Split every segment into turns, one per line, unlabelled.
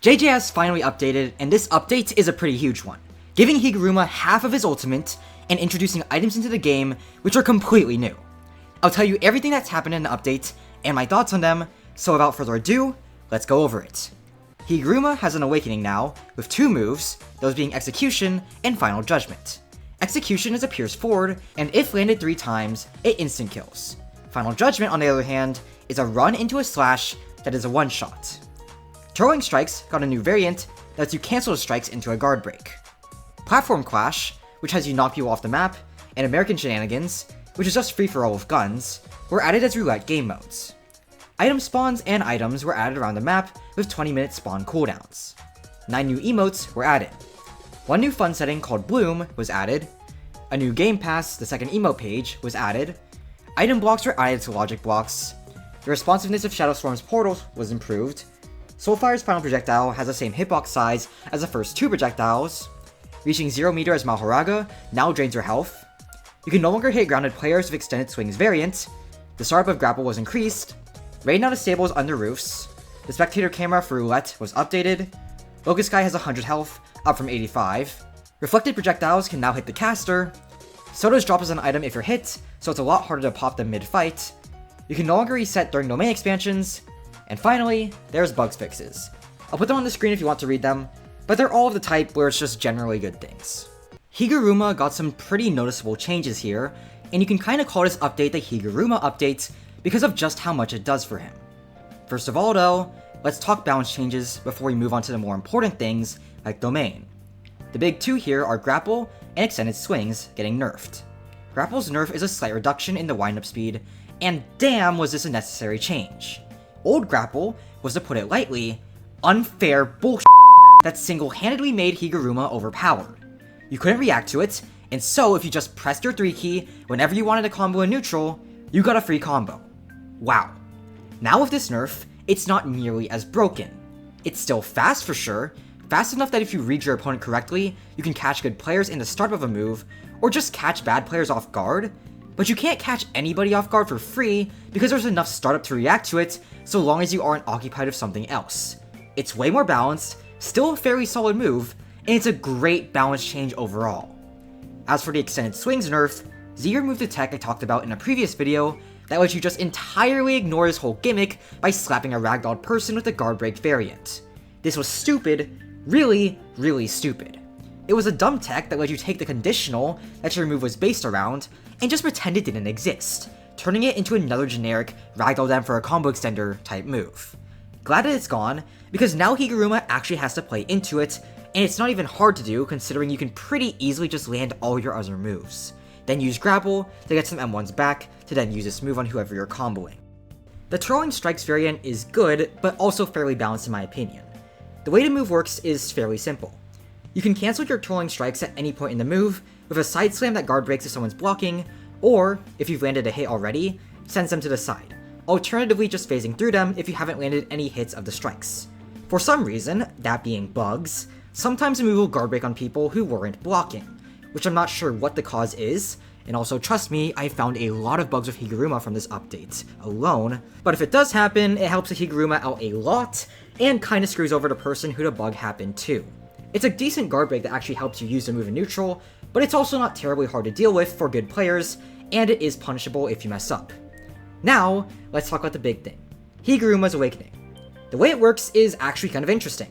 JJS finally updated, and this update is a pretty huge one, giving Higuruma half of his ultimate and introducing items into the game which are completely new. I'll tell you everything that's happened in the update and my thoughts on them, so without further ado, let's go over it. Higuruma has an awakening now, with two moves, those being Execution and Final Judgment. Execution is a pierce forward, and if landed 3 times, it instant kills. Final Judgment, on the other hand, is a run into a slash that is a one-shot. Throwing Strikes got a new variant that lets you cancel the strikes into a guard break. Platform Clash, which has you knock people off the map, and American Shenanigans, which is just free-for-all with guns, were added as Roulette game modes. Item spawns and items were added around the map with 20-minute spawn cooldowns. 9 new emotes were added. One new fun setting called Bloom was added. A new game pass, the second emote page, was added. Item blocks were added to logic blocks. The responsiveness of Shadow Storm's portals was improved. Soulfire's final projectile has the same hitbox size as the first 2 projectiles. Reaching 0 meter as Mahoraga now drains your health. You can no longer hit grounded players with Extended Swings variant. The startup of grapple was increased. Raid now disables under roofs. The spectator camera for Roulette was updated. Locust Guy has 100 health, up from 85. Reflected projectiles can now hit the caster. Sodas drop as an item if you're hit, so it's a lot harder to pop them mid-fight. You can no longer reset during domain expansions. And finally, there's bugs fixes. I'll put them on the screen if you want to read them, but they're all of the type where it's just generally good things. Higuruma got some pretty noticeable changes here, and you can kinda call this update the Higuruma update because of just how much it does for him. First of all though, let's talk balance changes before we move on to the more important things like domain. The big 2 here are grapple and extended swings getting nerfed. Grapple's nerf is a slight reduction in the windup speed, and damn was this a necessary change. Old grapple was, to put it lightly, unfair bullshit that single-handedly made Higuruma overpowered. You couldn't react to it, and so if you just pressed your 3 key whenever you wanted to combo in neutral, you got a free combo. Wow. Now with this nerf, it's not nearly as broken. It's still fast for sure, fast enough that if you read your opponent correctly, you can catch good players in the start of a move, or just catch bad players off guard, but you can't catch anybody off guard for free because there's enough startup to react to it so long as you aren't occupied with something else. It's way more balanced, still a fairly solid move, and it's a great balance change overall. As for the extended swings nerf, Z removed the tech I talked about in a previous video that lets you just entirely ignore this whole gimmick by slapping a ragdolled person with the guard break variant. This was stupid, really, really stupid. It was a dumb tech that let you take the conditional that your move was based around and just pretend it didn't exist, turning it into another generic ragdoll them for a combo extender type move. Glad that it's gone, because now Higuruma actually has to play into it, and it's not even hard to do considering you can pretty easily just land all your other moves. Then use grapple to get some M1s back, to then use this move on whoever you're comboing. The throwing strikes variant is good, but also fairly balanced in my opinion. The way the move works is fairly simple. You can cancel your throwing strikes at any point in the move with a side slam that guard breaks if someone's blocking, or, if you've landed a hit already, sends them to the side, alternatively just phasing through them if you haven't landed any hits of the strikes. For some reason, that being bugs, sometimes the move will guard break on people who weren't blocking, which I'm not sure what the cause is, and also trust me, I found a lot of bugs with Higuruma from this update alone, but if it does happen, it helps the Higuruma out a lot, and kinda screws over the person who the bug happened to. It's a decent guard break that actually helps you use the move in neutral, but it's also not terribly hard to deal with for good players, and it is punishable if you mess up. Now, let's talk about the big thing, Higuruma's awakening. The way it works is actually kind of interesting.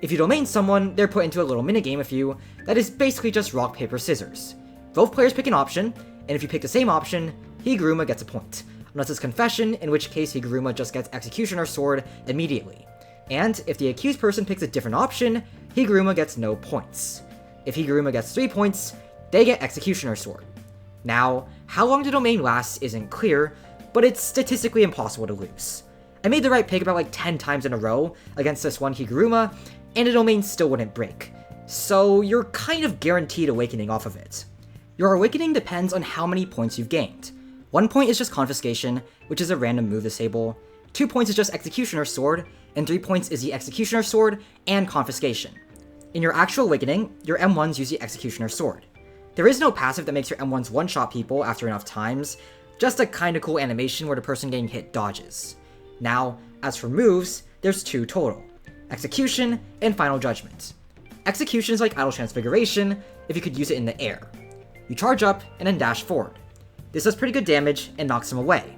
If you domain someone, they're put into a little minigame with you that is basically just rock, paper, scissors. Both players pick an option, and if you pick the same option, Higuruma gets a point, unless it's confession, in which case Higuruma just gets Executioner Sword immediately. And if the accused person picks a different option, Higuruma gets no points. If Higuruma gets 3 points, they get Executioner Sword. Now, how long the domain lasts isn't clear, but it's statistically impossible to lose. I made the right pick about like 10 times in a row against this one Higuruma, and the domain still wouldn't break. So you're kind of guaranteed awakening off of it. Your awakening depends on how many points you've gained. 1 point is just Confiscation, which is a random move disable, 2 points is just Executioner Sword, and 3 points is the Executioner Sword and Confiscation. In your actual awakening, your M1s use the Executioner Sword. There is no passive that makes your M1s one-shot people after enough times, just a kinda cool animation where the person getting hit dodges. Now, as for moves, there's 2 total. Execution, and Final Judgment. Execution is like Idle Transfiguration if you could use it in the air. You charge up and then dash forward. This does pretty good damage and knocks him away.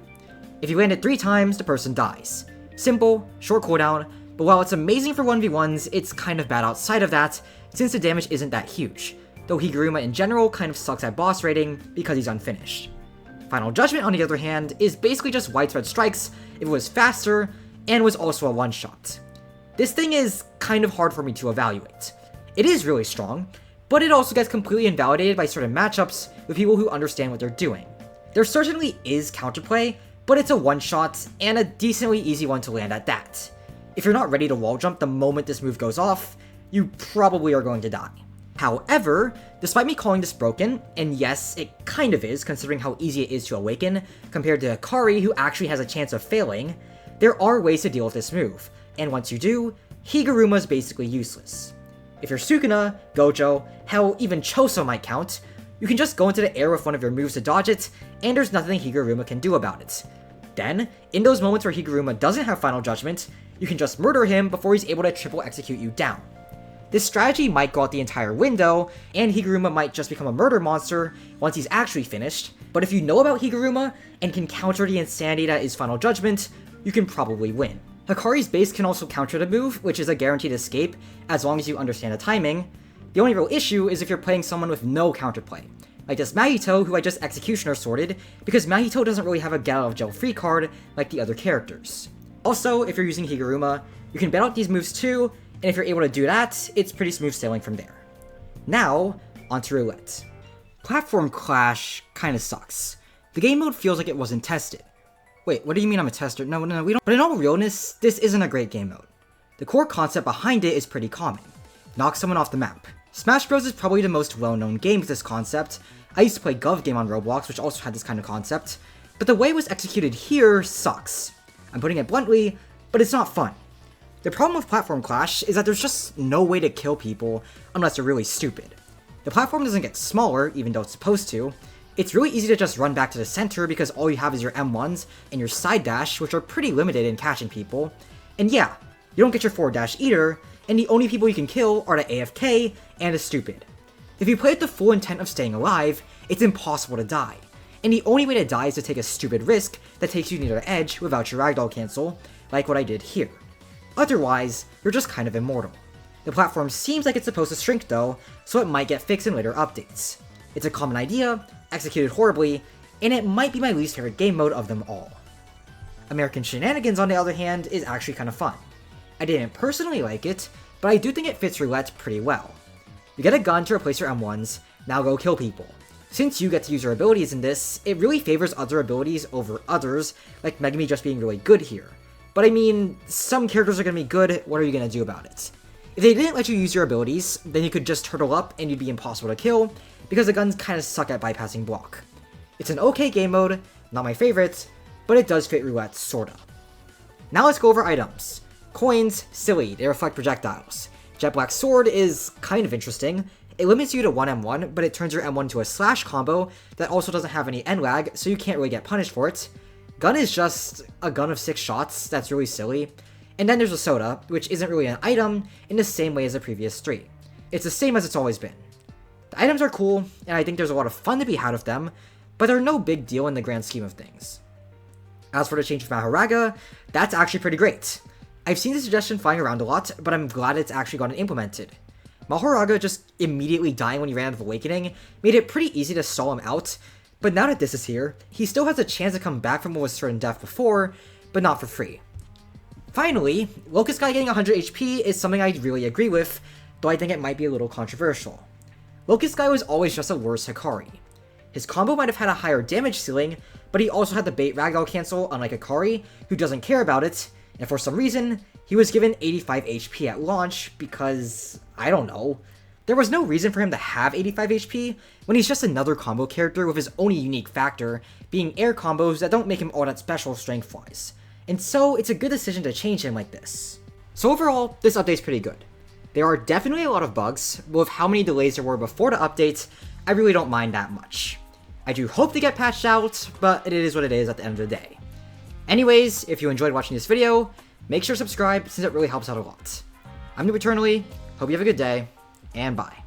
If you land it 3 times, the person dies. Simple, short cooldown, but while it's amazing for 1v1s, it's kind of bad outside of that, since the damage isn't that huge, though Higuruma in general kind of sucks at boss rating because he's unfinished. Final Judgment, on the other hand, is basically just widespread strikes if it was faster, and was also a one-shot. This thing is kind of hard for me to evaluate. It is really strong, but it also gets completely invalidated by certain matchups with people who understand what they're doing. There certainly is counterplay, but it's a one-shot, and a decently easy one to land at that. If you're not ready to wall jump the moment this move goes off, you probably are going to die. However, despite me calling this broken, and yes, it kind of is considering how easy it is to awaken compared to Hikari who actually has a chance of failing, there are ways to deal with this move, and once you do, Higuruma is basically useless. If you're Sukuna, Gojo, hell, even Choso might count, you can just go into the air with one of your moves to dodge it, and there's nothing Higuruma can do about it. Then, in those moments where Higuruma doesn't have Final Judgment, you can just murder him before he's able to triple execute you down. This strategy might go out the entire window, and Higuruma might just become a murder monster once he's actually finished, but if you know about Higuruma and can counter the insanity that is Final Judgment, you can probably win. Hikari's base can also counter the move, which is a guaranteed escape as long as you understand the timing. The only real issue is if you're playing someone with no counterplay, like this Mahito who I just Executioner sorted, because Mahito doesn't really have a get out of jail free card like the other characters. Also, if you're using Higuruma, you can bet out these moves too, and if you're able to do that, it's pretty smooth sailing from there. Now, onto Roulette. Platform Clash kinda sucks. The game mode feels like it wasn't tested. Wait, what do you mean I'm a tester? No, we don't. But in all realness, this isn't a great game mode. The core concept behind it is pretty common. Knock someone off the map. Smash Bros is probably the most well-known game with this concept. I used to play Gov Game on Roblox, which also had this kind of concept, but the way it was executed here sucks. I'm putting it bluntly, but it's not fun. The problem with Platform Clash is that there's just no way to kill people unless they're really stupid. The platform doesn't get smaller, even though it's supposed to. It's really easy to just run back to the center because all you have is your M1s and your side dash, which are pretty limited in catching people. And yeah, you don't get your forward dash either, and the only people you can kill are the AFK and the stupid. If you play with the full intent of staying alive, it's impossible to die. And the only way to die is to take a stupid risk that takes you near the edge without your ragdoll cancel, like what I did here. Otherwise, you're just kind of immortal. The platform seems like it's supposed to shrink though, so it might get fixed in later updates. It's a common idea, executed horribly, and it might be my least favorite game mode of them all. American Shenanigans, on the other hand, is actually kind of fun. I didn't personally like it, but I do think it fits Roulette pretty well. You get a gun to replace your M1s, now go kill people. Since you get to use your abilities in this, it really favors other abilities over others, like Megami just being really good here. But I mean, some characters are going to be good, what are you going to do about it? If they didn't let you use your abilities, then you could just turtle up and you'd be impossible to kill, because the guns kind of suck at bypassing block. It's an okay game mode, not my favorite, but it does fit Roulette, sorta. Now let's go over items. Coins, silly, they reflect projectiles. Jet Black Sword is kind of interesting. It limits you to 1 M1, but it turns your M1 to a slash combo that also doesn't have any end lag, so you can't really get punished for it. Gun is just a gun of 6 shots, that's really silly. And then there's a soda, which isn't really an item in the same way as the previous 3. It's the same as it's always been. The items are cool, and I think there's a lot of fun to be had with them, but they're no big deal in the grand scheme of things. As for the change of Mahoraga, that's actually pretty great. I've seen the suggestion flying around a lot, but I'm glad it's actually gotten implemented. Mahoraga just immediately dying when he ran out of Awakening made it pretty easy to stall him out, but now that this is here, he still has a chance to come back from what was certain death before, but not for free. Finally, Locust Guy getting 100 HP is something I really agree with, though I think it might be a little controversial. Locust Guy was always just a worse Hikari. His combo might have had a higher damage ceiling, but he also had the bait ragdoll cancel unlike Hikari, who doesn't care about it, and for some reason, he was given 85 HP at launch because, I don't know, there was no reason for him to have 85 HP when he's just another combo character with his own unique factor, being air combos that don't make him all that special strength-wise. And so, it's a good decision to change him like this. So overall, this update's pretty good. There are definitely a lot of bugs, but with how many delays there were before the update, I really don't mind that much. I do hope they get patched out, but it is what it is at the end of the day. Anyways, if you enjoyed watching this video, make sure to subscribe since it really helps out a lot. I'm Noob Eternally, hope you have a good day, and bye.